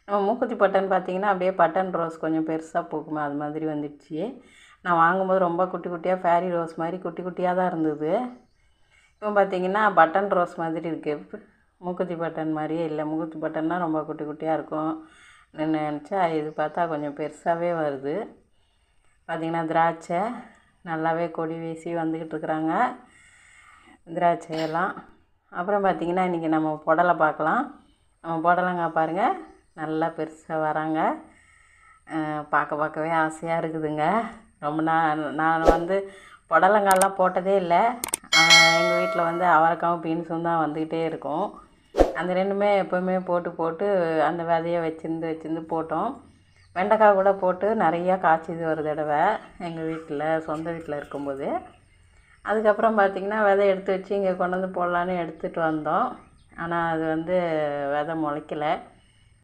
நம்ம மூக்குத்தி பட்டன் பார்த்திங்கன்னா அப்படியே பட்டன் ரோஸ் கொஞ்சம் பெருசாக பூக்குமே, அது மாதிரி வந்துடுச்சு. நான் வாங்கும்போது ரொம்ப குட்டி குட்டியாக ஃபேரி ரோஸ் மாதிரி குட்டி குட்டியாக தான் இருந்தது. இப்போ பார்த்திங்கன்னா பட்டன் ரோஸ் மாதிரி இருக்குது. மூக்குத்தி பட்டன் மாதிரியே இல்லை. மூக்குத்தி பட்டன்னா ரொம்ப குட்டி குட்டியாக இருக்கும் நினச்சா, இது பார்த்தா கொஞ்சம் பெருசாகவே வருது. பார்த்திங்கன்னா திராட்சை நல்லாவே கொடி வீசி வந்துக்கிட்டு இருக்கிறாங்க திராட்சையெல்லாம். அப்புறம் பார்த்திங்கன்னா இன்றைக்கி நம்ம புடலை பார்க்கலாம். நம்ம புடலங்காய் பாருங்கள் நல்லா பெருசாக வராங்க. பார்க்கவே ஆசையாக இருக்குதுங்க. ரொம்ப நான் வந்து புடலங்காயெலாம் போட்டதே இல்லை. எங்கள் வீட்டில் வந்து அவரைக்காவும் பீன்ஸும் தான் வந்துக்கிட்டே இருக்கும். அந்த ரெண்டுமே எப்போவுமே போட்டு அந்த விதையை வச்சிருந்து போட்டோம். வெண்டைக்காய் கூட போட்டு நிறையா காய்ச்சிது ஒரு தடவை எங்கள் வீட்டில், சொந்த வீட்டில் இருக்கும்போது. அதுக்கப்புறம் பார்த்திங்கன்னா விதை எடுத்து வச்சு இங்கே கொண்டு வந்து போடலான்னு எடுத்துகிட்டு வந்தோம். ஆனால் அது வந்து விதை முளைக்கலை.